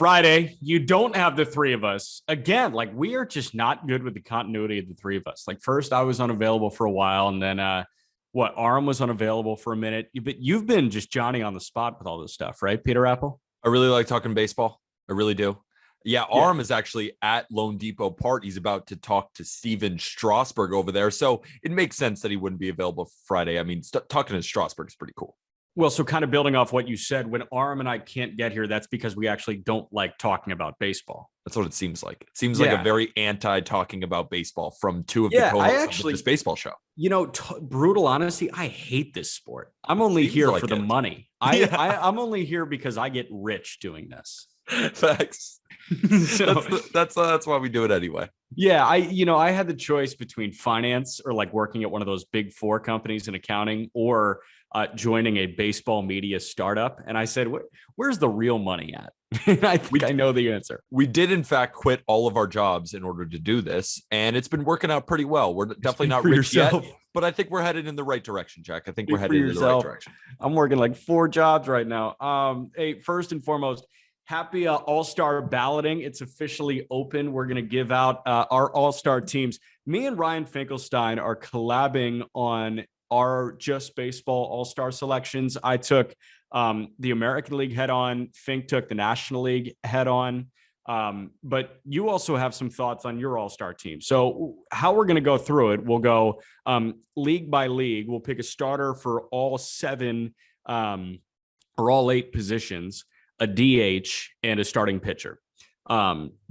Friday. You don't have the three of us. Again, like we are just not good with the continuity of the three of us. Like first I was unavailable for a while and then Aram was unavailable for a minute. But you've been just Johnny on the spot with all this stuff, right, Peter Apple? I really like talking baseball. I really do. Yeah, Aram is actually at Lone Depot Park. He's about to talk to Steven Strasburg over there. So it makes sense that he wouldn't be available Friday. I mean, talking to Strasburg is pretty cool. Well, so kind of building off what you said, when Aram and I can't get here, that's because we actually don't like talking about baseball. That's what it seems like. It seems like a very anti-talking about baseball from two of the co-hosts of this baseball show. You know, brutal honesty, I hate this sport. I'm only here for the money. I'm only here because I get rich doing this. Facts. So, that's why we do it anyway. Yeah, I had the choice between finance or like working at one of those big four companies in accounting or joining a baseball media startup. And I said, where's the real money at? I think I know the answer. We did, in fact, quit all of our jobs in order to do this. And it's been working out pretty well. We're definitely not rich yet, but I think we're headed in the right direction, Jack. I think we're headed in the right direction. I'm working like 4 jobs right now. Hey, first and foremost, happy All-Star balloting. It's officially open. We're going to give out our All-Star teams. Me and Ryan Finkelstein are collabing on our Just Baseball All-Star selections. I took the American League head-on. Fink took the National League head-on. But you also have some thoughts on your All-Star team. So how we're going to go through it, we'll go league by league. We'll pick a starter for all 7 or all 8 positions, a DH, and a starting pitcher.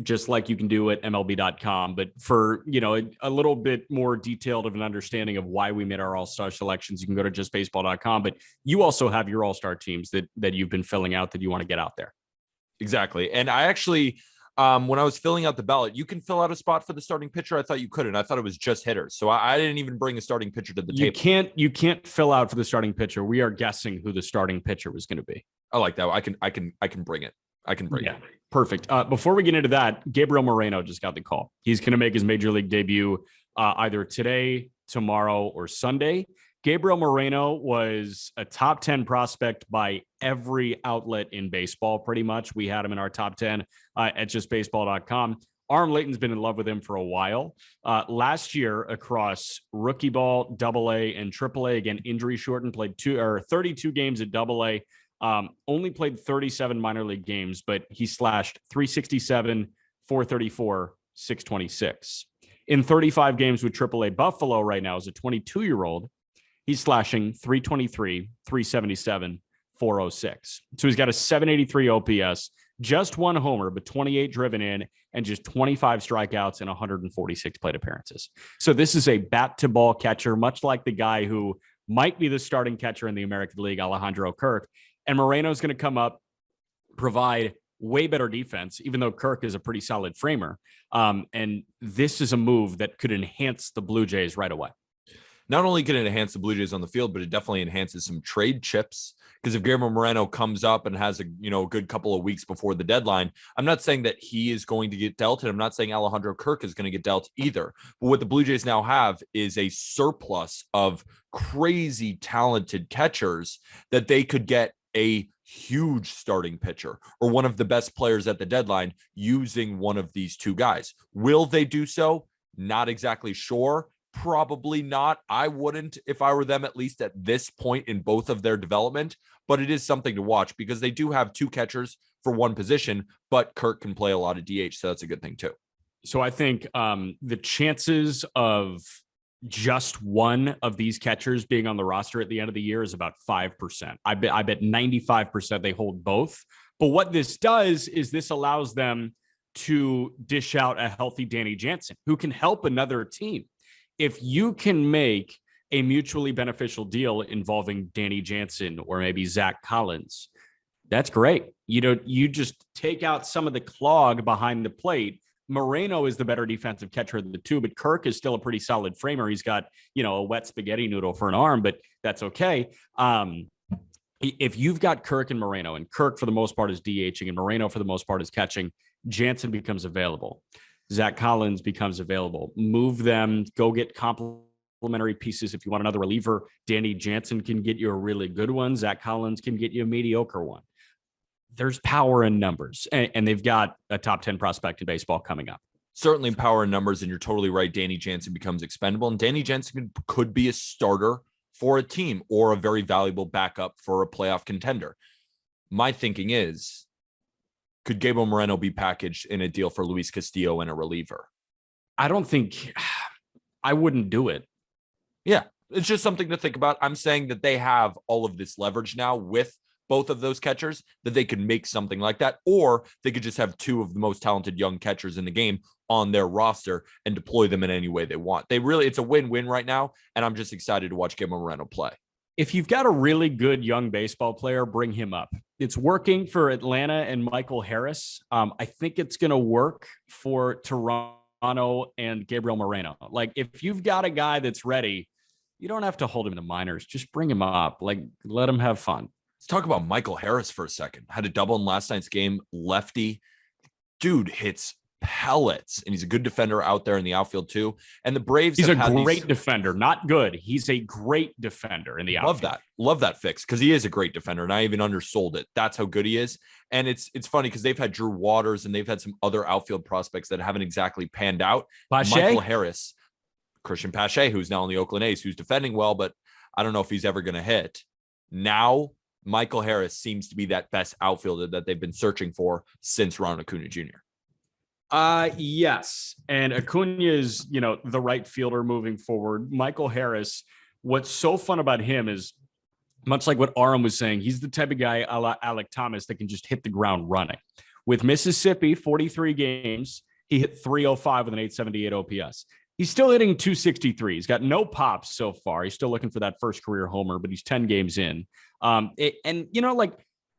Just like you can do at MLB.com. But for, a little bit more detailed of an understanding of why we made our all-star selections, you can go to justbaseball.com. But you also have your all-star teams that you've been filling out that you want to get out there. Exactly. And I actually, when I was filling out the ballot, you can fill out a spot for the starting pitcher. I thought you couldn't. I thought it was just hitters. So I didn't even bring a starting pitcher to the table. You can't fill out for the starting pitcher. We are guessing who the starting pitcher was going to be. I like that. I can bring it. I can bring it. Perfect. Before we get into that, Gabriel Moreno just got the call. He's going to make his major league debut either today, tomorrow, or Sunday. Gabriel Moreno was a top 10 prospect by every outlet in baseball, pretty much. We had him in our top 10 at justbaseball.com. Arm Layton's been in love with him for a while. Last year, across rookie ball, AA, and AAA, again, injury shortened, played 32 games at AA. Only played 37 minor league games, but he slashed 367, 434, 626. In 35 games with AAA Buffalo right now as a 22-year-old, he's slashing 323, 377, 406. So he's got a 783 OPS, just 1 homer, but 28 driven in, and just 25 strikeouts and 146 plate appearances. So this is a bat-to-ball catcher, much like the guy who might be the starting catcher in the American League, Alejandro Kirk. And Moreno's going to come up, provide way better defense, even though Kirk is a pretty solid framer. And this is a move that could enhance the Blue Jays right away. Not only can it enhance the Blue Jays on the field, but it definitely enhances some trade chips. Because if Gabriel Moreno comes up and has a good couple of weeks before the deadline, I'm not saying that he is going to get dealt, and I'm not saying Alejandro Kirk is going to get dealt either. But what the Blue Jays now have is a surplus of crazy talented catchers that they could get a huge starting pitcher or one of the best players at the deadline using one of these 2 guys. Will they do so? Not exactly sure. Probably not. I wouldn't if I were them, at least at this point in both of their development, but it is something to watch because they do have 2 catchers for 1 position, but Kirk can play a lot of DH. So that's a good thing too. So I think the chances of just one of these catchers being on the roster at the end of the year is about 5%. I bet 95% they hold both. But what this does is this allows them to dish out a healthy Danny Jansen who can help another team. If you can make a mutually beneficial deal involving Danny Jansen or maybe Zach Collins, that's great. You just take out some of the clog behind the plate. Moreno is the better defensive catcher of the 2, but Kirk is still a pretty solid framer. He's got, a wet spaghetti noodle for an arm, but that's okay. If you've got Kirk and Moreno, and Kirk for the most part is DHing and Moreno for the most part is catching, Jansen becomes available. Zach Collins becomes available. Move them, go get complementary pieces. If you want another reliever, Danny Jansen can get you a really good one. Zach Collins can get you a mediocre one. there's power in numbers, and they've got a top 10 prospect in baseball coming up. Certainly power in numbers, and you're totally right. Danny Jansen becomes expendable, and Danny Jansen could be a starter for a team or a very valuable backup for a playoff contender. My thinking is, could Gabriel Moreno be packaged in a deal for Luis Castillo and a reliever? I don't think I wouldn't do it. Yeah, it's just something to think about. I'm saying that they have all of this leverage now with both of those catchers that they could make something like that, or they could just have two of the most talented young catchers in the game on their roster and deploy them in any way they want. It's a win-win right now, and I'm just excited to watch Gabriel Moreno play. If you've got a really good young baseball player, bring him up. It's working for Atlanta and Michael Harris. I think it's going to work for Toronto and Gabriel Moreno. Like, if you've got a guy that's ready, you don't have to hold him in the minors. Just bring him up. Like, let him have fun. Let's talk about Michael Harris for a second. Had a double in last night's game. Lefty. Dude hits pellets, and he's a good defender out there in the outfield too. And the Braves, he's a great defender, not good. He's a great defender in the outfield. Love that fix, because he is a great defender, and I even undersold it. That's how good he is. And it's funny because they've had Drew Waters and they've had some other outfield prospects that haven't exactly panned out. Pache? Michael Harris, Christian Pache, who's now on the Oakland A's, who's defending well, but I don't know if he's ever going to hit. Now Michael Harris seems to be that best outfielder that they've been searching for since Ronald Acuna Jr. Yes. And Acuna is, the right fielder moving forward. Michael Harris, what's so fun about him is, much like what Aram was saying, he's the type of guy, a la Alek Thomas, that can just hit the ground running. With Mississippi, 43 games, he hit 305 with an 878 OPS. He's still hitting 263. He's got no pops so far. He's still looking for that first career homer, but he's 10 games in.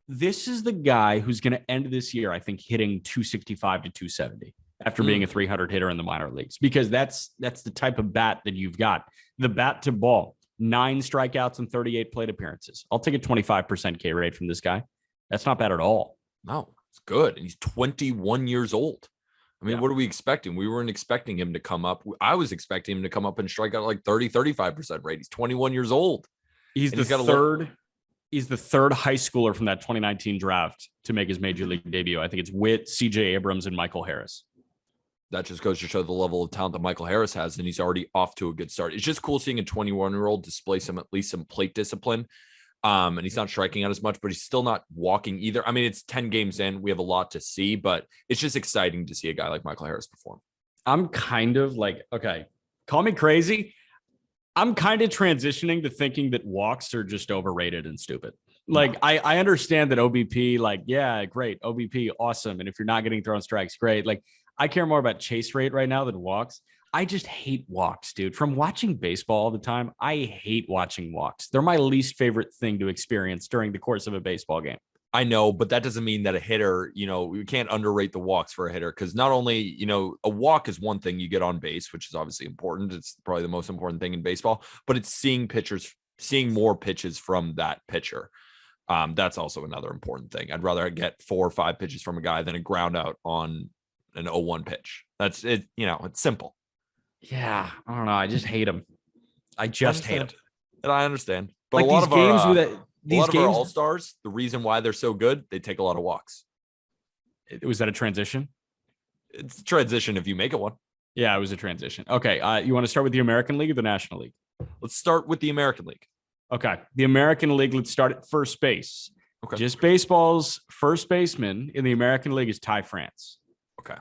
This is the guy who's going to end this year, I think, hitting 265 to 270 after being a 300 hitter in the minor leagues, because that's the type of bat that you've got. The bat to ball, 9 strikeouts and 38 plate appearances. I'll take a 25% K rate from this guy. That's not bad at all. No, it's good. And he's 21 years old. I mean, What are we expecting? We weren't expecting him to come up. I was expecting him to come up and strike out like 35% rate. He's 21 years old. He's the third high schooler from that 2019 draft to make his major league debut. I think it's Witt, CJ Abrams, and Michael Harris. That just goes to show the level of talent that Michael Harris has, and he's already off to a good start. It's just cool seeing a 21-year-old display at least some plate discipline. And he's not striking out as much, but he's still not walking either. I mean, it's 10 games in. We have a lot to see, but it's just exciting to see a guy like Michael Harris perform. I'm kind of like, okay, call me crazy. I'm kind of transitioning to thinking that walks are just overrated and stupid. Like, I understand that OBP, like, yeah, great. OBP, awesome. And if you're not getting thrown strikes, great. Like, I care more about chase rate right now than walks. I just hate walks, dude. From watching baseball all the time, I hate watching walks. They're my least favorite thing to experience during the course of a baseball game. I know, but that doesn't mean that a hitter, we can't underrate the walks for a hitter, because not only, a walk is one thing you get on base, which is obviously important. It's probably the most important thing in baseball, but it's seeing more pitches from that pitcher. That's also another important thing. I'd rather get 4 or 5 pitches from a guy than a ground out on an 0-1 pitch. That's it. It's simple. Yeah, I don't know. I just hate him. I just hate him. And I understand. But like, a lot of our all-stars, the reason why they're so good, they take a lot of walks. Was that a transition? It's a transition if you make it one. Yeah, it was a transition. Okay, you want to start with the American League or the National League? Let's start with the American League. Okay, the American League, let's start at first base. Okay. Just baseball's first baseman in the American League is Ty France. Okay.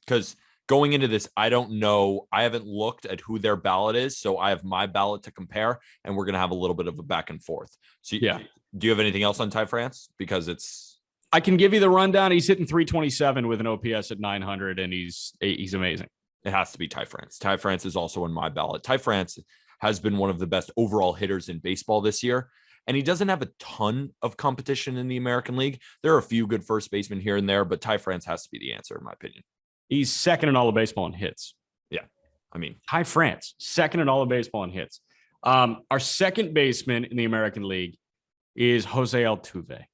Because going into this, I don't know. I haven't looked at who their ballot is, so I have my ballot to compare, and we're going to have a little bit of a back and forth. So, yeah. Do you have anything else on Ty France? Because I can give you the rundown. He's hitting 327 with an OPS at 900, and he's amazing. It has to be Ty France. Ty France is also in my ballot. Ty France has been one of the best overall hitters in baseball this year, and he doesn't have a ton of competition in the American League. There are a few good first basemen here and there, but Ty France has to be the answer, in my opinion. He's second in all of baseball in hits. Yeah. I mean, Ty France, second in all of baseball in hits. Our second baseman in the American League is Jose Altuve.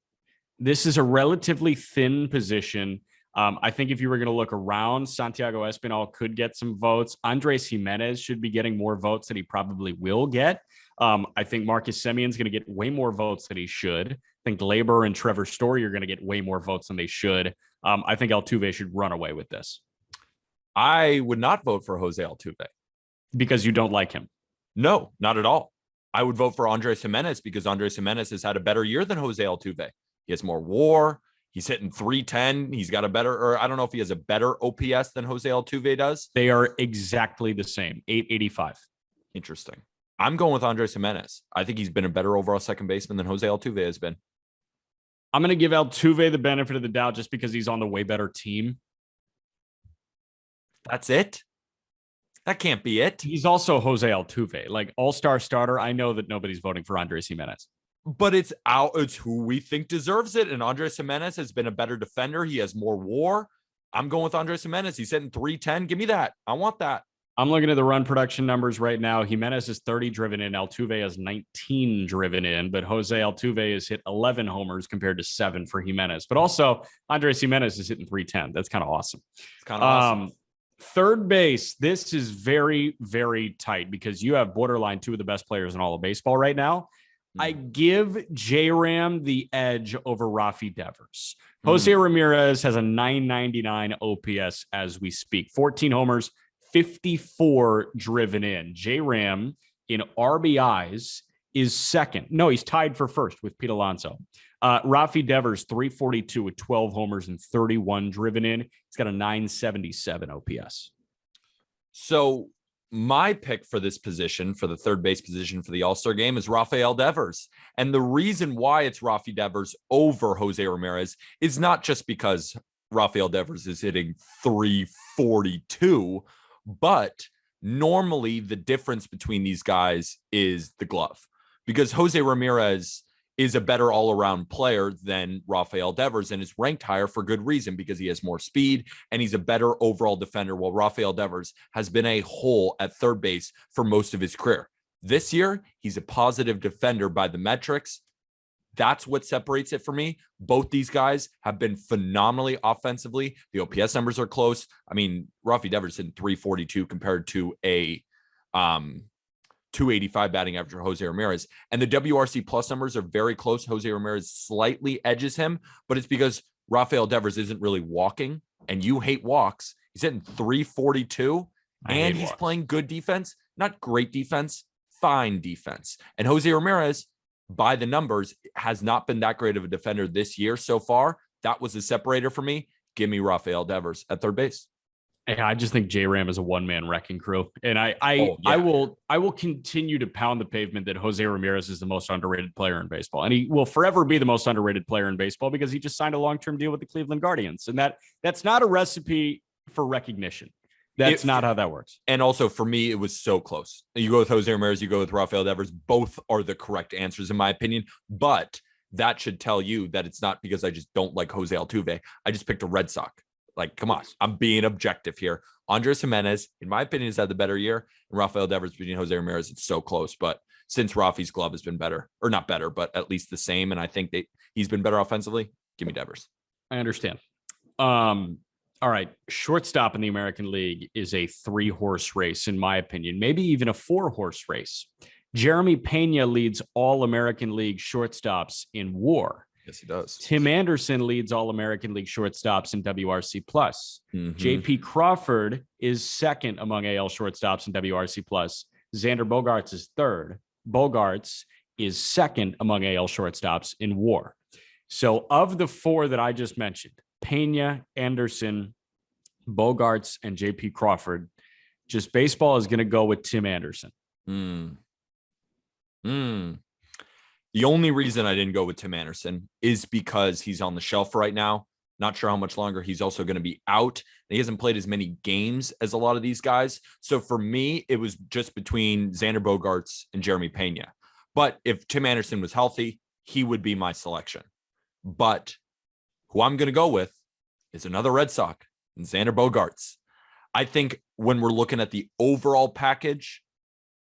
This is a relatively thin position. I think if you were going to look around, Santiago Espinal could get some votes. Andres Jimenez should be getting more votes than he probably will get. I think Marcus Semion's going to get way more votes than he should. I think Labor and Trevor Story are going to get way more votes than they should. I think Altuve should run away with this. I would not vote for Jose Altuve. Because you don't like him? No, not at all. I would vote for Andres Gimenez because Andres Gimenez has had a better year than Jose Altuve. He has more WAR. He's hitting 310. He's got a better, or I don't know if he has a better OPS than Jose Altuve does. They are exactly the same, 885. Interesting. I'm going with Andres Gimenez. I think he's been a better overall second baseman than Jose Altuve has been. I'm going to give Altuve the benefit of the doubt just because he's on the way better team. That's it? That can't be it. He's also Jose Altuve, like all-star starter. I know that nobody's voting for Andres Gimenez. But it's who we think deserves it. And Andres Gimenez has been a better defender. He has more WAR. I'm going with Andres Gimenez. He's hitting 310. Give me that. I want that. I'm looking at the run production numbers right now. Jimenez is 30 driven in. Altuve has 19 driven in, but Jose Altuve has hit 11 homers compared to 7 for Jimenez. But also, Andres Gimenez is hitting 310. That's kind of awesome. It's kind of awesome. Third base, this is very, very tight because you have borderline 2 of the best players in all of baseball right now. I give J-Ram the edge over Rafi Devers. Jose Ramirez has a 999 OPS as we speak. 14 homers, 54 driven in. J-Ram in RBIs is second. No, he's tied for first with Pete Alonso. Rafi Devers, 342 with 12 homers and 31 driven in. He's got a 977 OPS. So my pick for this position, for the third base position for the All-Star game, is Rafael Devers. And the reason why it's Rafi Devers over Jose Ramirez is not just because Rafael Devers is hitting 342, but normally the difference between these guys is the glove. Because Jose Ramirez is a better all-around player than Rafael Devers and is ranked higher for good reason because he has more speed and he's a better overall defender, while Rafael Devers has been a hole at third base for most of his career. This year, he's a positive defender by the metrics. That's what separates it for me. Both these guys have been phenomenally offensively. The OPS numbers are close. I mean, Rafi Devers in 342 compared to a 285 batting average for Jose Ramirez. And the WRC plus numbers are very close. Jose Ramirez slightly edges him, but it's because Rafael Devers isn't really walking, and you hate walks. He's hitting 342, and he's playing good defense, not great defense, fine defense. And Jose Ramirez, by the numbers, has not been that great of a defender this year so far. That was the separator for me. Give me Rafael Devers at third base. Yeah, I just think J-Ram is a one-man wrecking crew. And I will continue to pound the pavement that Jose Ramirez is the most underrated player in baseball. And he will forever be the most underrated player in baseball because he just signed a long-term deal with the Cleveland Guardians. And that's not a recipe for recognition. That's not how that works. And also for me, it was so close. You go with Jose Ramirez, you go with Rafael Devers. Both are the correct answers in my opinion. But that should tell you that it's not because I just don't like Jose Altuve. I just picked a Red Sox. Like, come on, I'm being objective here. Andres Gimenez, in my opinion, has had the better year. And Rafael Devers between Jose Ramirez, it's so close. But since Rafi's glove has been better, or not better, but at least the same, and I think that he's been better offensively, give me Devers. I understand. All right. Shortstop in the American League is a 3-horse race, in my opinion, maybe even a 4-horse race. Jeremy Pena leads all American League shortstops in WAR. Yes, he does. Tim Anderson leads All-American League shortstops in WRC+. JP Crawford is second among AL shortstops in WRC+. Xander Bogaerts is third. Bogaerts is second among AL shortstops in WAR. So of the 4 that I just mentioned, Pena, Anderson, Bogaerts, and JP Crawford, just baseball is going to go with Tim Anderson. The only reason I didn't go with Tim Anderson is because he's on the shelf right now. Not sure how much longer he's also going to be out. He hasn't played as many games as a lot of these guys. So for me, it was just between Xander Bogaerts and Jeremy Pena. But if Tim Anderson was healthy, he would be my selection. But who I'm going to go with is another Red Sox, and Xander Bogaerts. I think when we're looking at the overall package,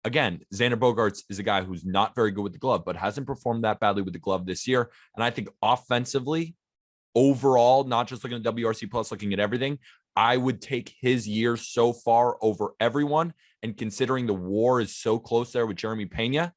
again, Xander Bogaerts is a guy who's not very good with the glove, but hasn't performed that badly with the glove this year. And I think offensively, overall, not just looking at WRC plus, looking at everything, I would take his year so far over everyone. And considering the WAR is so close there with Jeremy Pena,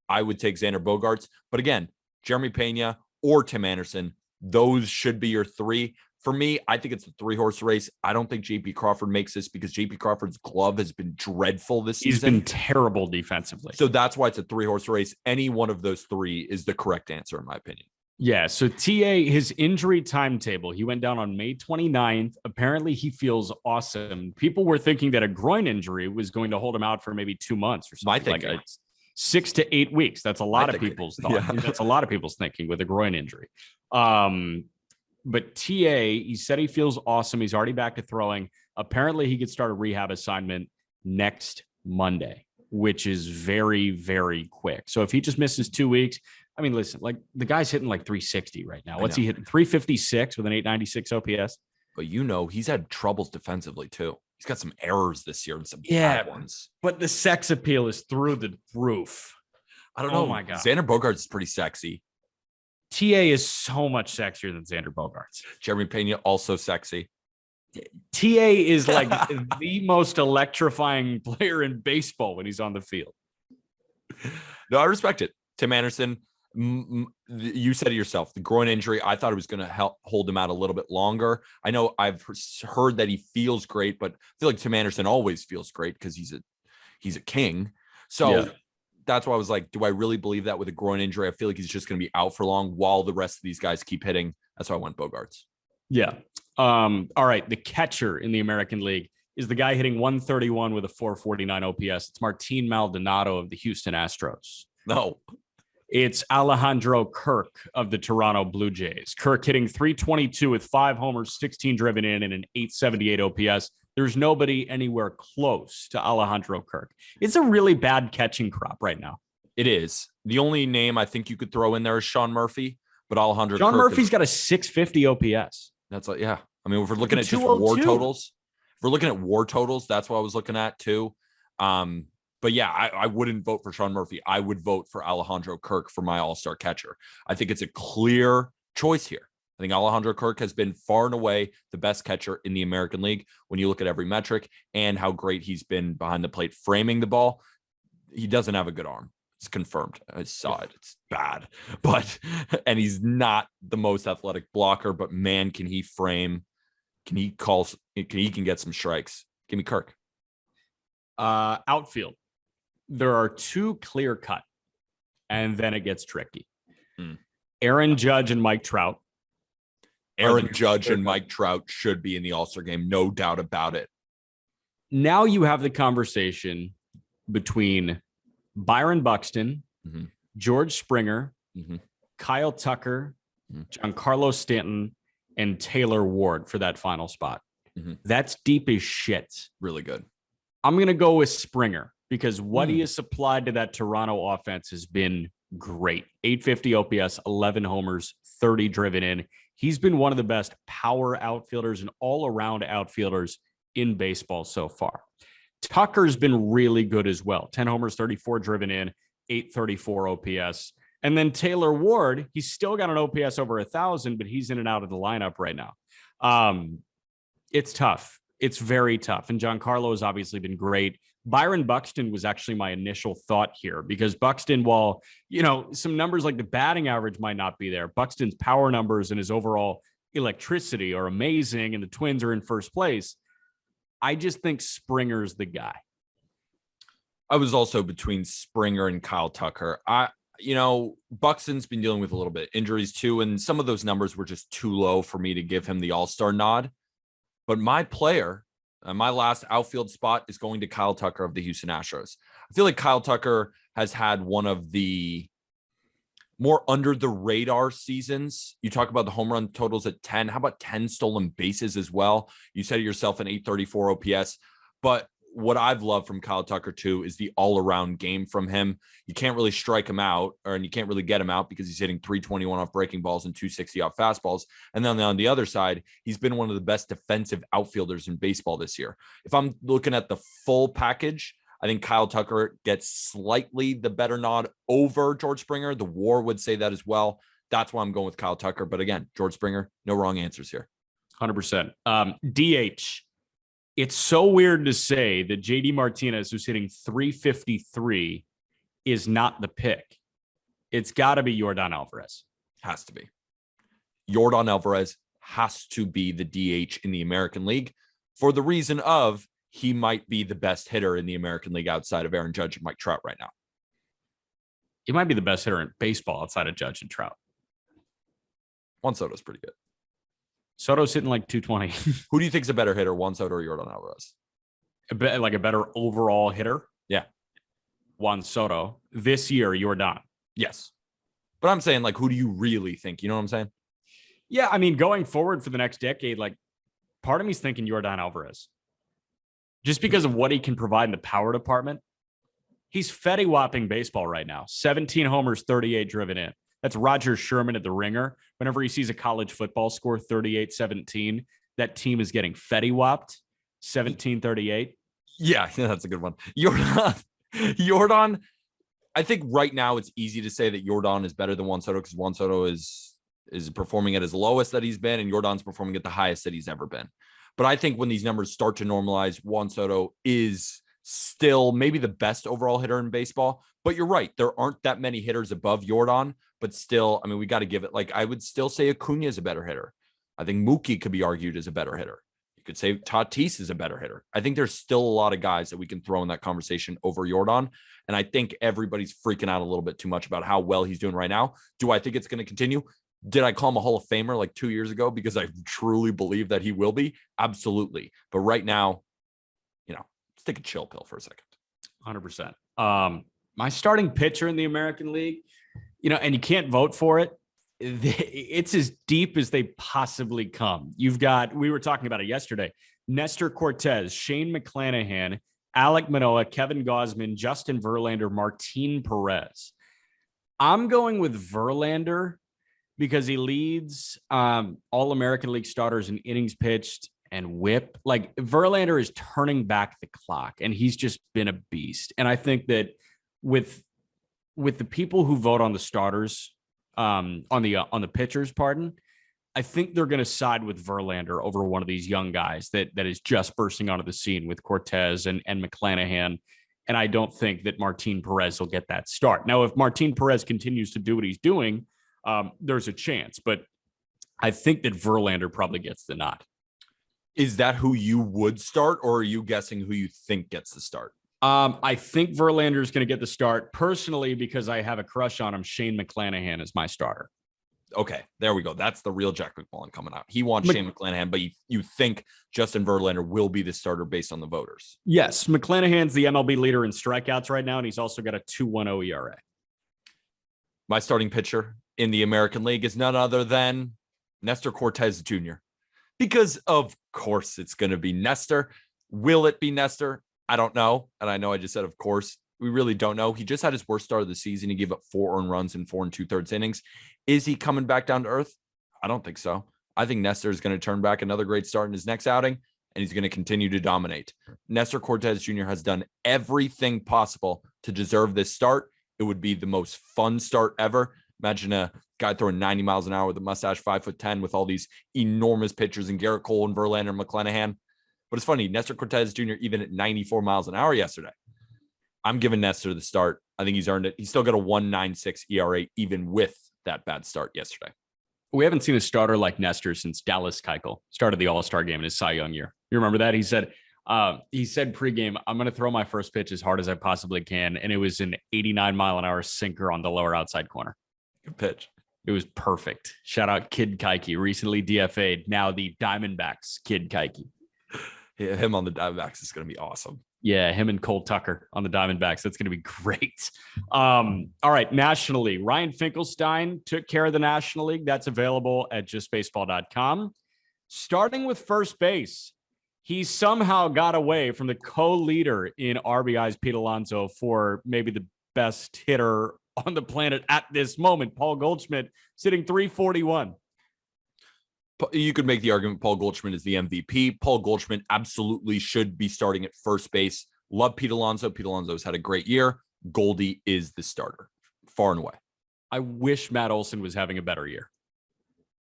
I would take Xander Bogaerts. But again, Jeremy Pena or Tim Anderson. Those should be your three. For me, I think it's a 3-horse race. I don't think JP Crawford makes this because JP Crawford's glove has been dreadful this season. He's been terrible defensively. So that's why it's a 3-horse race. Any one of those three is the correct answer, in my opinion. Yeah, so TA, his injury timetable, he went down on May 29th. Apparently, he feels awesome. People were thinking that a groin injury was going to hold him out for maybe 2 months or something. Like 6 to 8 weeks. That's a lot of people's thought. Yeah. That's a lot of people's thinking with a groin injury. But TA, he said he feels awesome. He's already back to throwing. Apparently, he could start a rehab assignment next Monday, which is very, very quick. So if he just misses 2 weeks, I mean, listen, like the guy's hitting like 360 right now. What's he hitting? 356 with an 896 OPS. But he's had troubles defensively too. He's got some errors this year and some bad ones. But the sex appeal is through the roof. I don't know. Oh my God. Xander Bogaerts is pretty sexy. TA is so much sexier than Xander Bogaerts. Jeremy Pena, also sexy. TA is like the most electrifying player in baseball when he's on the field. No, I respect it. Tim Anderson, you said it yourself, the groin injury, I thought it was going to help hold him out a little bit longer. I know I've heard that he feels great, but I feel like Tim Anderson always feels great because he's a king. So that's why I was like, do I really believe that with a groin injury? I feel like he's just going to be out for long while the rest of these guys keep hitting. That's why I went Bogaerts. Yeah. All right. The catcher in the American League is the guy hitting 131 with a 449 OPS. It's Martin Maldonado of the Houston Astros. No. It's Alejandro Kirk of the Toronto Blue Jays. Kirk hitting 322 with 5 homers, 16 driven in, and an 878 OPS. There's nobody anywhere close to Alejandro Kirk. It's a really bad catching crop right now. It is. The only name I think you could throw in there is Sean Murphy, but Alejandro Sean Kirk Murphy's got a 650 OPS. That's like, yeah. I mean, if we're looking at just WAR totals, that's what I was looking at too. But yeah, I wouldn't vote for Sean Murphy. I would vote for Alejandro Kirk for my all-star catcher. I think it's a clear choice here. I think Alejandro Kirk has been far and away the best catcher in the American League when you look at every metric and how great he's been behind the plate framing the ball. He doesn't have a good arm. It's confirmed. I saw it. It's bad. And he's not the most athletic blocker, but man, can he frame? He can get some strikes. Give me Kirk. Outfield. There are 2 clear cut, and then it gets tricky. Aaron Judge and Mike Trout. Aaron Judge and Mike Trout should be in the All-Star game, no doubt about it. Now you have the conversation between Byron Buxton, George Springer, Kyle Tucker, Giancarlo Stanton, and Taylor Ward for that final spot. That's deep as shit. Really good. I'm going to go with Springer because what he has supplied to that Toronto offense has been great. 850 OPS, 11 homers, 30 driven in. He's been one of the best power outfielders and all-around outfielders in baseball so far. Tucker's been really good as well. 10 homers, 34 driven in, 834 OPS. And then Taylor Ward, he's still got an OPS over 1,000, but he's in and out of the lineup right now. It's tough. It's very tough. And Giancarlo has obviously been great. Byron Buxton was actually my initial thought here because Buxton, while, some numbers like the batting average might not be there, Buxton's power numbers and his overall electricity are amazing, and the Twins are in first place. I just think Springer's the guy. I was also between Springer and Kyle Tucker. Buxton's been dealing with a little bit of injuries too, and some of those numbers were just too low for me to give him the all-star nod. But my player, my last outfield spot is going to Kyle Tucker of the Houston Astros. I feel like Kyle Tucker has had one of the more under the radar seasons. You talk about the home run totals at 10. How about 10 stolen bases as well? You said it yourself, an 834 OPS. But what I've loved from Kyle Tucker too is the all-around game from him. You can't really strike him out, and you can't really get him out because he's hitting 321 off breaking balls and 260 off fastballs. And then on the other side, he's been one of the best defensive outfielders in baseball this year. If I'm looking at the full package, I think Kyle Tucker gets slightly the better nod over George Springer. The WAR would say that as well. That's why I'm going with Kyle Tucker. But again, George Springer, no wrong answers here. 100%. DH. It's so weird to say that JD Martinez, who's hitting 353, is not the pick. It's got to be Yordan Alvarez. Has to be. Yordan Alvarez has to be the DH in the American League for the reason of he might be the best hitter in the American League outside of Aaron Judge and Mike Trout right now. He might be the best hitter in baseball outside of Judge and Trout. Juan Soto's pretty good. Soto's hitting like 220. Who do you think is a better hitter, Juan Soto or Yordan Alvarez? Like a better overall hitter? Yeah. Juan Soto. This year, Yordan. Yes. But I'm saying, like, who do you really think? You know what I'm saying? Yeah, I mean, going forward for the next decade, like, part of me's thinking Yordan Alvarez. Just because of what he can provide in the power department. He's fetty-whopping baseball right now. 17 homers, 38 driven in. That's Roger Sherman at the Ringer. Whenever he sees a college football score 38-17, that team is getting fetty-whopped 17-38. Yeah, that's a good one. Yordan, I think right now it's easy to say that Yordan is better than Juan Soto because Juan Soto is performing at his lowest that he's been, and Yordan's performing at the highest that he's ever been. But I think when these numbers start to normalize, Juan Soto is still maybe the best overall hitter in baseball. But you're right. There aren't that many hitters above Yordan, but still, I mean, we got to give it, like, I would still say Acuna is a better hitter. I think Mookie could be argued as a better hitter. You could say Tatis is a better hitter. I think there's still a lot of guys that we can throw in that conversation over Yordan. And I think everybody's freaking out a little bit too much about how well he's doing right now. Do I think it's going to continue? Did I call him a Hall of Famer like 2 years ago because I truly believe that he will be? Absolutely. But right now, let's take a chill pill for a second. 100%. My starting pitcher in the American League, and you can't vote for it. It's as deep as they possibly come. We were talking about it yesterday, Nestor Cortez, Shane McClanahan, Alek Manoah, Kevin Gausman, Justin Verlander, Martin Perez. I'm going with Verlander because he leads all American League starters in innings pitched and whip. Like, Verlander is turning back the clock, and he's just been a beast. And I think that with the people who vote on the starters, on the pitchers, I think they're going to side with Verlander over one of these young guys that is just bursting onto the scene with Cortez and McClanahan. And I don't think that Martin Perez will get that start. Now, if Martin Perez continues to do what he's doing, there's a chance. But I think that Verlander probably gets the nod. Is that who you would start, or are you guessing who you think gets the start? I think Verlander is going to get the start personally because I have a crush on him. Shane McClanahan is my starter. Okay, there we go. That's the real Jack McMullen coming out. He wants Shane McClanahan, but you think Justin Verlander will be the starter based on the voters? Yes, McClanahan's the MLB leader in strikeouts right now, and he's also got a 2.10 ERA. My starting pitcher in the American League is none other than Nestor Cortez Jr. Because, of course, it's going to be Nestor. Will it be Nestor? I don't know. And I know I just said, of course. We really don't know. He just had his worst start of the season. He gave up 4 earned runs in 4 2/3 innings. Is he coming back down to earth? I don't think so. I think Nestor is going to turn back another great start in his next outing, and he's going to continue to dominate. Nestor Cortez Jr. has done everything possible to deserve this start. It would be the most fun start ever. Imagine a guy throwing 90 miles an hour with a mustache, 5'10", with all these enormous pitchers and Garrett Cole and Verlander and McClanahan. But it's funny, Nestor Cortez Jr. even at 94 miles an hour yesterday. I'm giving Nestor the start. I think he's earned it. He's still got a 1.96 ERA, even with that bad start yesterday. We haven't seen a starter like Nestor since Dallas Keuchel started the All-Star game in his Cy Young year. You remember that? He said pregame, I'm going to throw my first pitch as hard as I possibly can. And it was an 89-mile-an-hour sinker on the lower outside corner. Good pitch. It was perfect. Shout out Kid Keuchel, recently DFA'd, now the Diamondbacks Kid Keuchel. Yeah, him on the Diamondbacks is going to be awesome. Yeah, him and Cole Tucker on the Diamondbacks. That's going to be great. All right, National League. Ryan Finkelstein took care of the National League. That's available at justbaseball.com. Starting with first base, he somehow got away from the co-leader in RBIs, Pete Alonso, for maybe the best hitter on the planet at this moment. Paul Goldschmidt sitting 341. You could make the argument Paul Goldschmidt is the MVP. Paul Goldschmidt absolutely should be starting at first base. Love Pete Alonso. Pete Alonso's had a great year. Goldie is the starter, far and away. I wish Matt Olson was having a better year.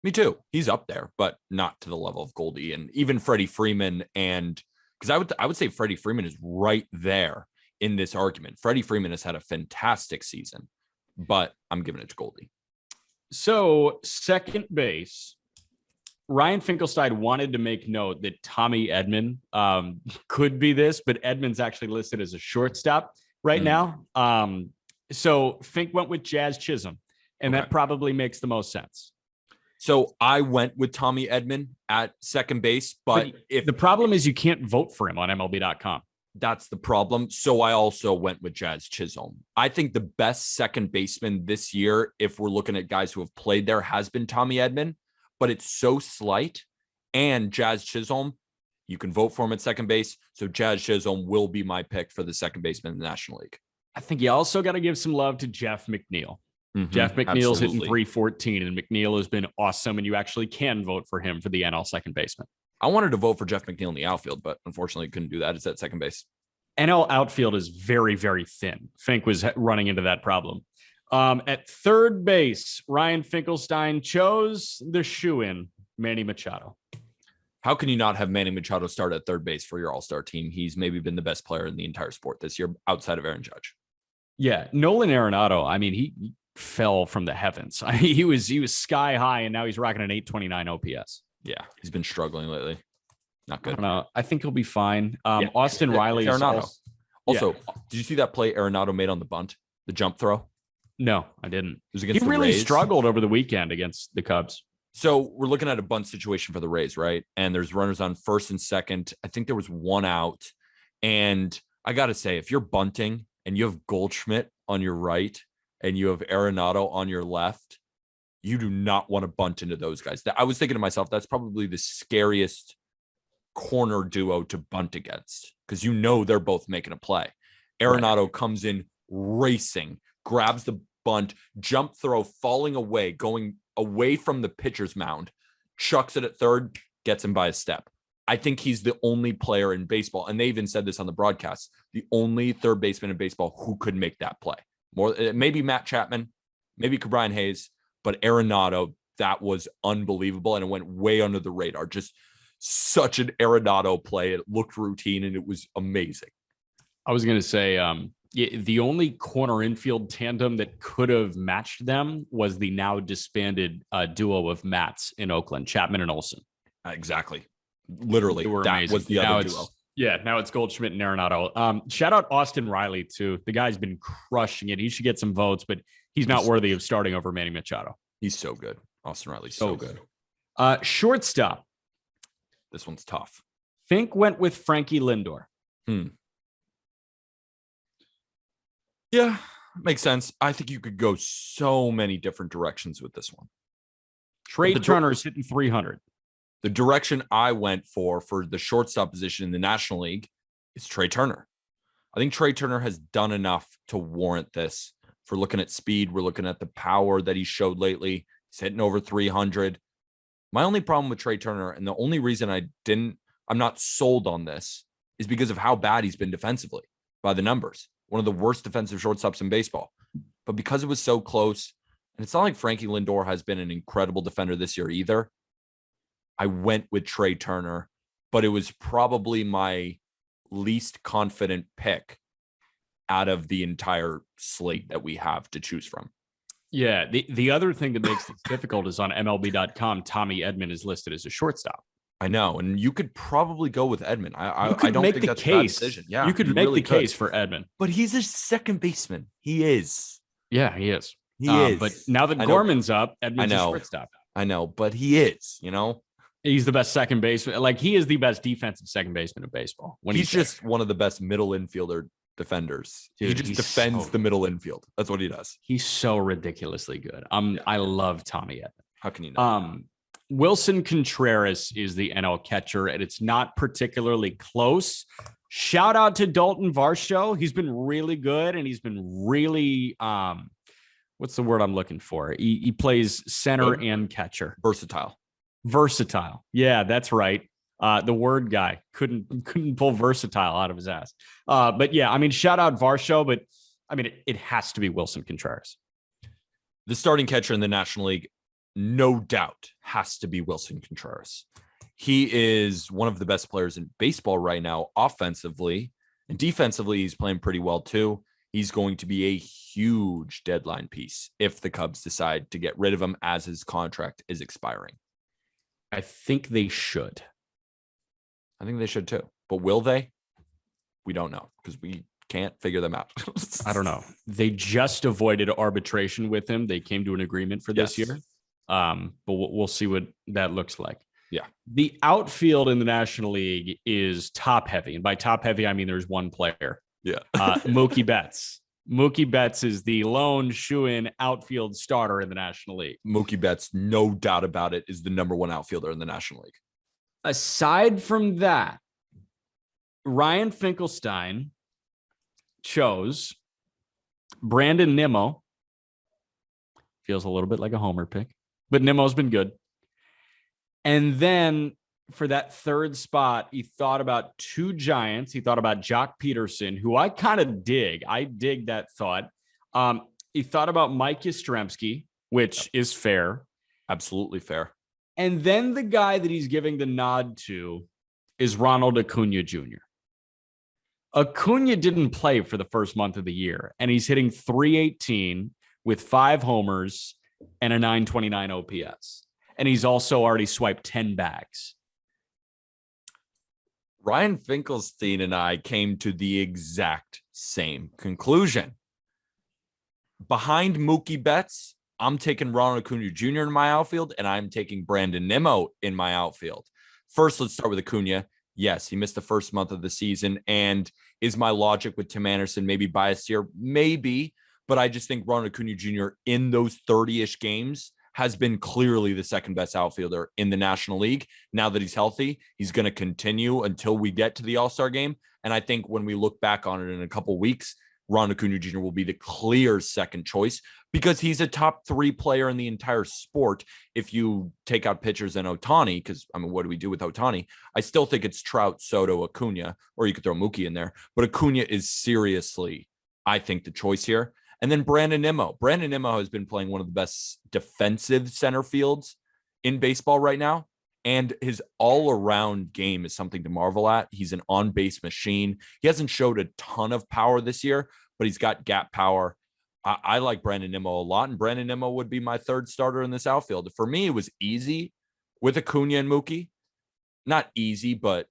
Me too. He's up there, but not to the level of Goldie. And even Freddie Freeman, and because I would say Freddie Freeman is right there in this argument. Freddie Freeman has had a fantastic season, but I'm giving it to Goldie. So second base, Ryan Finkelstein wanted to make note that Tommy Edman could be this, but Edman's actually listed as a shortstop right now. So Fink went with Jazz Chisholm, and that probably makes the most sense. So I went with Tommy Edman at second base, but if the problem is you can't vote for him on MLB.com. That's the problem. So I also went with Jazz Chisholm. I think the best second baseman this year, if we're looking at guys who have played there, has been Tommy Edman, but it's so slight. And Jazz Chisholm, you can vote for him at second base. So Jazz Chisholm will be my pick for the second baseman in the National League. I think you also got to give some love to Jeff McNeil. Jeff McNeil's hitting 314, and McNeil has been awesome, and you actually can vote for him for the NL second baseman. I wanted to vote for Jeff McNeil in the outfield, but unfortunately couldn't do that. It's at second base. NL outfield is very, very thin. Fink was running into that problem. At third base, Ryan Finkelstein chose the shoe-in, Manny Machado. How can you not have Manny Machado start at third base for your all-star team? He's maybe been the best player in the entire sport this year outside of Aaron Judge. Yeah, Nolan Arenado, I mean, he fell from the heavens. He was sky high, and now he's rocking an 829 OPS. Yeah, he's been struggling lately. Not good. I don't know. I think he'll be fine. Austin Riley. Arenado. Also, did you see that play Arenado made on the bunt, the jump throw? No, I didn't. It was against he the really Rays. Struggled over the weekend against the Cubs. So we're looking at a bunt situation for the Rays, right? And there's runners on first and second. I think there was one out. And I got to say, if you're bunting and you have Goldschmidt on your right and you have Arenado on your left, you do not want to bunt into those guys. I was thinking to myself, that's probably the scariest corner duo to bunt against because you know they're both making a play. Arenado comes in racing, grabs the bunt, jump throw, falling away, going away from the pitcher's mound, chucks it at third, gets him by a step. I think he's the only player in baseball, and they even said this on the broadcast, the only third baseman in baseball who could make that play. More maybe Matt Chapman, maybe Brian Hayes, but Arenado, that was unbelievable, and it went way under the radar. Just such an Arenado play. It looked routine, and it was amazing. I was going to say the only corner infield tandem that could have matched them was the now disbanded duo of Matts in Oakland, Chapman and Olsen. Exactly. Literally, that amazing. Was the now other duo. Yeah, now it's Goldschmidt and Arenado. Shout out Austin Riley, too. The guy's been crushing it. He should get some votes, but he's not worthy of starting over Manny Machado. He's so good. Austin Riley's so good. Shortstop. This one's tough. Fink went with Frankie Lindor. Yeah, makes sense. I think you could go so many different directions with this one. Trey Turner's hitting 300. The direction I went for the shortstop position in the National League is Trey Turner. I think Trey Turner has done enough to warrant this. For looking at speed, we're looking at the power that he showed lately. He's hitting over 300. My only problem with Trey Turner, and the only reason I'm not sold on this, is because of how bad he's been defensively by the numbers. One of the worst defensive shortstops in baseball. But because it was so close, and it's not like Frankie Lindor has been an incredible defender this year either, I went with Trey Turner, but it was probably my least confident pick out of the entire slate that we have to choose from. Yeah, the other thing that makes this difficult is on MLB.com, Tommy Edman is listed as a shortstop. I know, and you could probably go with Edman. I don't make think the that's case. a bad decision. Yeah, you could make really the case for Edman. But he's a second baseman. He is. Yeah, he is. He is. But now that Gorman's up, Edman's a shortstop. I know, but he is, He's the best second baseman. Like, he is the best defensive second baseman in baseball. He's just one of the best middle infielder defenders. Dude, he just defends the middle infield. That's what he does. He's so ridiculously good. I love Tommy Edman. How can you not? Wilson Contreras is the NL catcher, and it's not particularly close. Shout out to Dalton Varsho. He's been really good, and he's been really what's the word I'm looking for? He plays center and catcher. Versatile. Yeah, that's right. The word guy couldn't pull versatile out of his ass. But yeah, I mean, shout out Varsho, but I mean, it has to be Wilson Contreras. The starting catcher in the National League, no doubt, has to be Wilson Contreras. He is one of the best players in baseball right now, offensively, and defensively, he's playing pretty well too. he's going to be a huge deadline piece if the Cubs decide to get rid of him as his contract is expiring. I think they should. I think they should too. But will they? We don't know because we can't figure them out. I don't know. They just avoided arbitration with him. They came to an agreement for this year. But we'll see what that looks like. Yeah. The outfield in the National League is top heavy. And by top heavy, I mean there's one player. Yeah. Mookie Betts. Mookie Betts is the lone shoe-in outfield starter in the National League. Mookie Betts, no doubt about it, is the number one outfielder in the National League. Aside from that, Ryan Finkelstein chose Brandon Nimmo. Feels a little bit like a homer pick, but Nimmo's been good. And then for that third spot, he thought about two Giants. He thought about Jock Peterson, who I kind of dig. I dig that thought. He thought about Mike Yastrzemski, which is fair. Absolutely fair. And then the guy that he's giving the nod to is Ronald Acuna Jr. Acuna didn't play for the first month of the year, and he's hitting .318 with 5 homers and a .929 OPS. And he's also already swiped 10 bags. Ryan Finkelstein and I came to the exact same conclusion. Behind Mookie Betts, I'm taking Ronald Acuna Jr. in my outfield, and I'm taking Brandon Nimmo in my outfield. First, let's start with Acuna. Yes, he missed the first month of the season. And is my logic with Tim Anderson maybe biased here? Maybe. But I just think Ronald Acuna Jr. in those 30-ish games has been clearly the second best outfielder in the National League. Now that he's healthy, he's going to continue until we get to the All-Star game. And I think when we look back on it in a couple of weeks, Ronald Acuna Jr. will be the clear second choice because he's a top 3 player in the entire sport. If you take out pitchers and Ohtani, because I mean, what do we do with Ohtani? I still think it's Trout, Soto, Acuna, or you could throw Mookie in there. But Acuna is seriously, I think, the choice here. And then Brandon Nimmo. Brandon Nimmo has been playing one of the best defensive center fields in baseball right now. And his all-around game is something to marvel at. He's an on-base machine. He hasn't showed a ton of power this year, but he's got gap power. I like Brandon Nimmo a lot, and Brandon Nimmo would be my third starter in this outfield. For me, it was easy with Acuna and Mookie. Not easy, but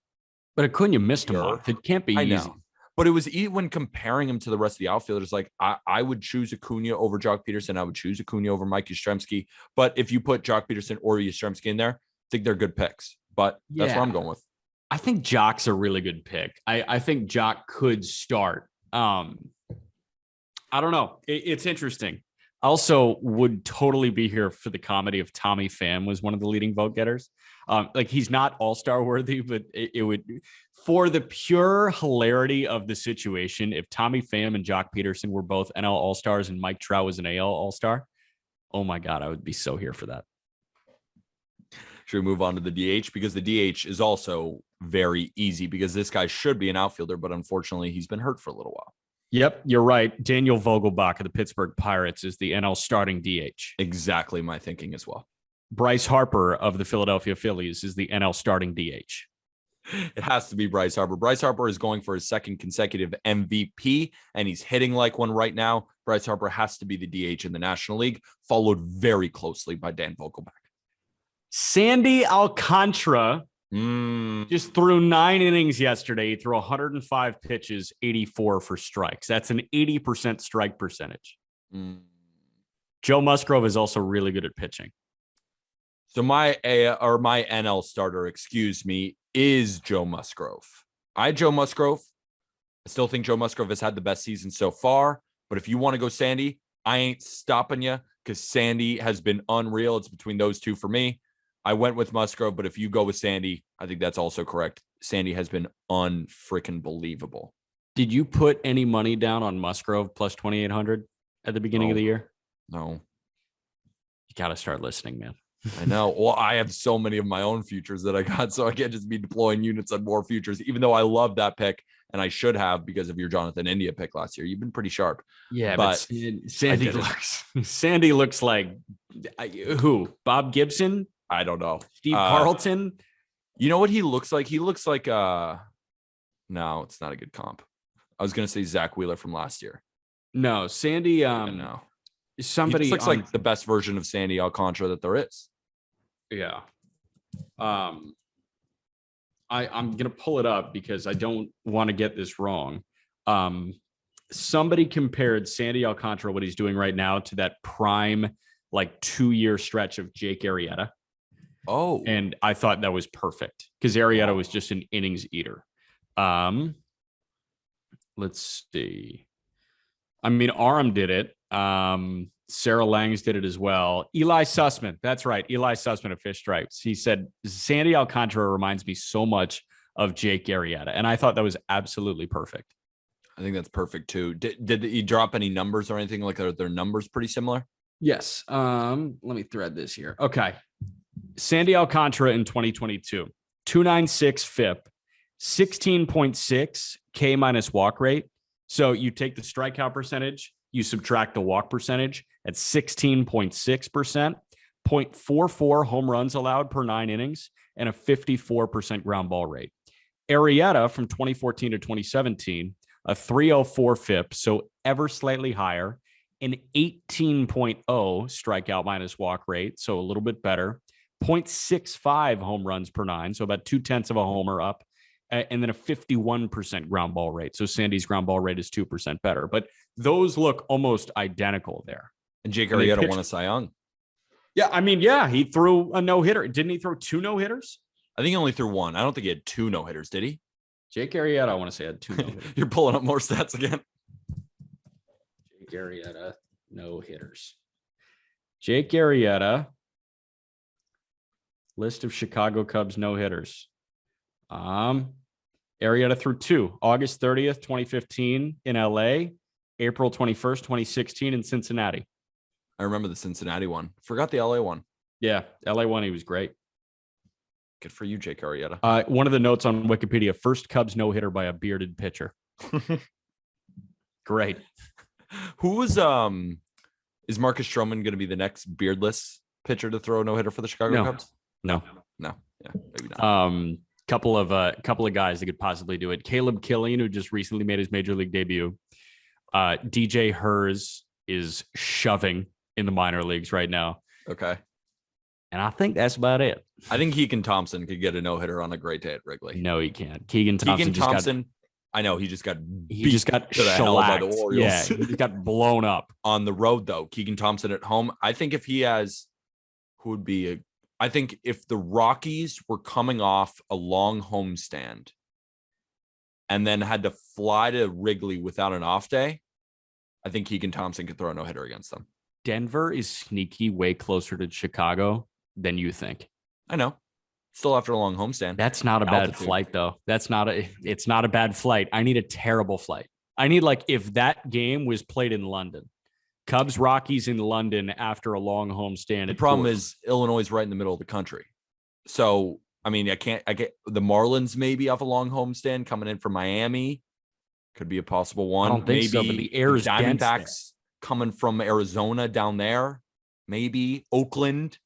Acuna missed a month. It can't be easy. But it was easy when comparing him to the rest of the outfielders. Like I would choose Acuna over Jock Peterson. I would choose Acuna over Mike Yastrzemski. But if you put Jock Peterson or Yastrzemski in there, I think they're good picks. But that's what I'm going with. I think Jock's a really good pick. I think Jock could start. I don't know. It's interesting. Also would totally be here for the comedy if Tommy Pham was one of the leading vote getters. Like he's not all-star worthy, but it would, for the pure hilarity of the situation, if Tommy Pham and Jock Peterson were both NL All-Stars and Mike Trout was an AL All-Star, oh my God, I would be so here for that. Should we move on to the DH? Because the DH is also very easy because this guy should be an outfielder, but unfortunately he's been hurt for a little while. Yep, you're right. Daniel Vogelbach of the Pittsburgh Pirates is the NL starting DH. Exactly my thinking as well. Bryce Harper of the Philadelphia Phillies is the NL starting DH. It has to be Bryce Harper. Bryce Harper is going for his second consecutive MVP, and he's hitting like one right now. Bryce Harper has to be the DH in the National League, followed very closely by Dan Vogelbach. Sandy Alcantara just threw 9 innings yesterday. He threw 105 pitches, 84 for strikes. That's an 80% strike percentage. Joe Musgrove is also really good at pitching. So my NL starter, is Joe Musgrove. I had Joe Musgrove. I still think Joe Musgrove has had the best season so far. But if you want to go Sandy, I ain't stopping you because Sandy has been unreal. It's between those two for me. I went with Musgrove, but if you go with Sandy, I think that's also correct. Sandy has been unfreaking believable. Did you put any money down on Musgrove plus 2,800 at the beginning of the year? No. You got to start listening, man. I know. Well, I have so many of my own futures that I got, so I can't just be deploying units on more futures, even though I love that pick, and I should have because of your Jonathan India pick last year. You've been pretty sharp. Yeah, but Sandy looks like who? Bob Gibson? I don't know. Steve Carlton? You know what he looks like? He looks like no, it's not a good comp. I was going to say Zach Wheeler from last year. No, Sandy. No, Somebody he looks like the best version of Sandy Alcantara that there is. Yeah. I'm gonna pull it up because I don't want to get this wrong. Somebody compared Sandy Alcantara, what he's doing right now, to that prime like 2-year stretch of Jake Arrieta. Oh, And I thought that was perfect because Arietta was just an innings eater. Let's see. I mean, Aram did it. Sarah Langs did it as well. Eli Sussman. That's right. Eli Sussman of Fish Stripes. He said, Sandy Alcantara reminds me so much of Jake Arrieta. And I thought that was absolutely perfect. I think that's perfect too. Did he drop any numbers or anything? Like, are their numbers pretty similar? Yes. Let me thread this here. Okay. Sandy Alcantara in 2022, 296 FIP, 16.6 K minus walk rate. So you take the strikeout percentage, you subtract the walk percentage at 16.6%, 0.44 home runs allowed per 9 innings, and a 54% ground ball rate. Arietta from 2014 to 2017, a 304 FIP, so ever slightly higher, an 18.0 strikeout minus walk rate, so a little bit better, 0.65 home runs per 9, so about 0.2 of a homer up, and then a 51% ground ball rate. So Sandy's ground ball rate is 2% better, but those look almost identical there. And Jake Arrieta won a Cy Young. Yeah, I mean, yeah, he threw a no-hitter. Didn't he throw 2 no-hitters? I think he only threw 1. I don't think he had 2 no-hitters, did he? Jake Arrieta, I want to say, had 2 no-hitters. You're pulling up more stats again. Jake Arrieta, no-hitters. Jake Arrieta, list of Chicago Cubs no-hitters. Arrieta threw 2, August 30th, 2015 in LA, April 21st, 2016 in Cincinnati. I remember the Cincinnati one. Forgot the LA one. Yeah, LA one, he was great. Good for you, Jake Arrieta. One of the notes on Wikipedia, first Cubs no-hitter by a bearded pitcher. Great. Who was is Marcus Stroman going to be the next beardless pitcher to throw a no-hitter for the Chicago Cubs? No. Yeah, maybe not. Couple of guys that could possibly do it. Caleb Killian, who just recently made his major league debut. DJ Hers is shoving in the minor leagues right now. Okay. And I think that's about it. I think Keegan Thompson could get a no-hitter on a great day at Wrigley. No, he can't. Keegan Thompson I know he just got shellacked by the Orioles. Yeah, he just got blown up. On the road, though. Keegan Thompson at home. I think if he has, I think if the Rockies were coming off a long homestand and then had to fly to Wrigley without an off day, I think Keegan Thompson could throw a no-hitter against them. Denver is sneaky way closer to Chicago than you think. I know. Still after a long homestand. That's not a bad flight, though. It's not a bad flight. I need a terrible flight. I need, like, if that game was played in London, Cubs Rockies in London after a long homestand. The problem is Illinois is right in the middle of the country. So, I mean, I get the Marlins maybe off a long homestand coming in from Miami. Could be a possible one. I don't think so, but the air is Diamondbacks coming from Arizona down there. Maybe Oakland.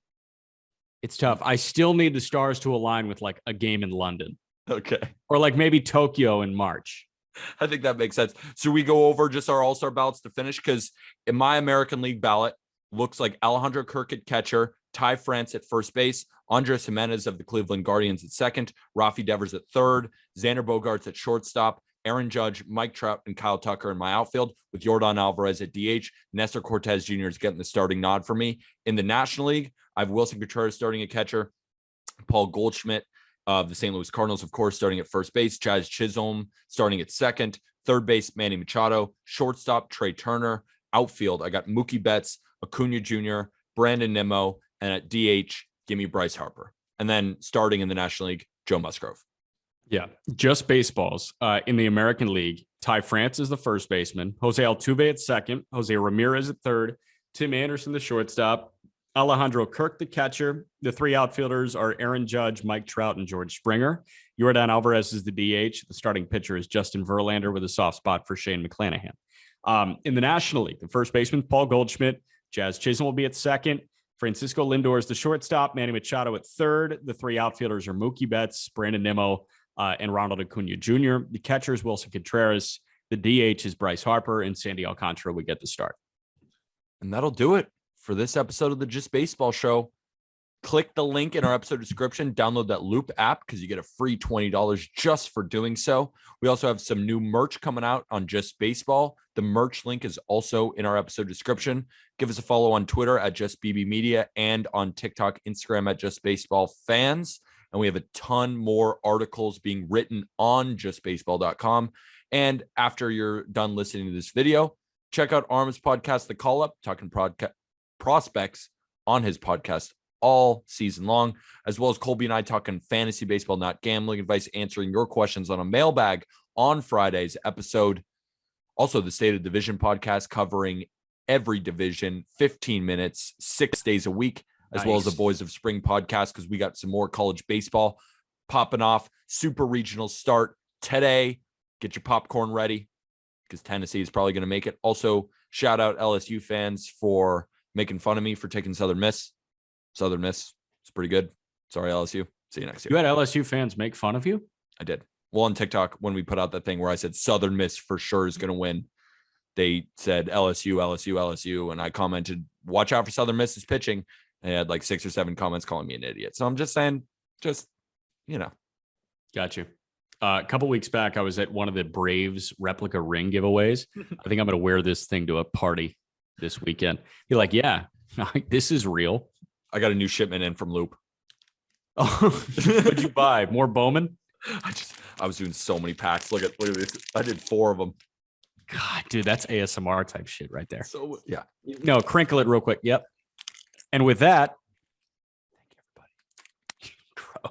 It's tough. I still need the stars to align with like a game in London. Okay. Or like maybe Tokyo in March. I think that makes sense. So we go over just our all-star ballots to finish, because in my American League ballot, looks like Alejandro Kirk at catcher, Ty France at first base, Andres Jimenez of the Cleveland Guardians at second, Rafael Devers at third, Xander Bogaerts at shortstop, Aaron Judge, Mike Trout, and Kyle Tucker in my outfield, with Yordan Alvarez at DH. Nestor Cortez Jr. is getting the starting nod for me. In the National League, I have Wilson Contreras starting at catcher, Paul Goldschmidt of the St. Louis Cardinals, of course, starting at first base, Jazz Chisholm starting at second, third base, Manny Machado, shortstop, Trey Turner, outfield, I got Mookie Betts, Acuna Jr., Brandon Nimmo, and at DH, give me Bryce Harper. And then starting in the National League, Joe Musgrove. Yeah, just baseballs. In the American League, Ty France is the first baseman, Jose Altuve at second, Jose Ramirez at third, Tim Anderson the shortstop, Alejandro Kirk the catcher. The three outfielders are Aaron Judge, Mike Trout, and George Springer. Yordan Alvarez is the DH. The starting pitcher is Justin Verlander with a soft spot for Shane McClanahan. In the National League, the first baseman, Paul Goldschmidt, Jazz Chisholm will be at second, Francisco Lindor is the shortstop, Manny Machado at third. The three outfielders are Mookie Betts, Brandon Nimmo, and Ronald Acuna Jr. The catchers, Wilson Contreras. The DH is Bryce Harper, and Sandy Alcantara would get the start. And that'll do it for this episode of the Just Baseball Show. Click the link in our episode description. Download that Loop app because you get a free $20 just for doing so. We also have some new merch coming out on Just Baseball. The merch link is also in our episode description. Give us a follow on Twitter at JustBBMedia and on TikTok, Instagram at Just Baseball Fans. And we have a ton more articles being written on justbaseball.com. And after you're done listening to this video, check out Arm's podcast, The Call Up, talking prospects on his podcast all season long, as well as Colby and I talking fantasy baseball, not gambling advice, answering your questions on a mailbag on Friday's episode. Also, the State of Division podcast covering every division, 15 minutes, 6 days a week, as well as the Boys of Spring podcast, because we got some more college baseball popping off. Super regional start today. Get your popcorn ready because Tennessee is probably going to make it. Also, shout out LSU fans for making fun of me for taking Southern Miss. Southern Miss. It's pretty good. Sorry, LSU. See you next year. You had LSU fans make fun of you? I did. Well, on TikTok, when we put out that thing where I said Southern Miss for sure is going to win, they said LSU, LSU, LSU. And I commented, watch out for Southern Miss's pitching. And I had like 6 or 7 comments calling me an idiot. So I'm just saying, Got you. A couple weeks back, I was at one of the Braves replica ring giveaways. I think I'm going to wear this thing to a party this weekend. You're like, yeah, this is real. I got a new shipment in from Loop. Oh, what'd you buy? More Bowman? I was doing so many packs. Look at this. I did 4 of them. God, dude, that's ASMR type shit right there. So yeah. No, crinkle it real quick. Yep. And with that,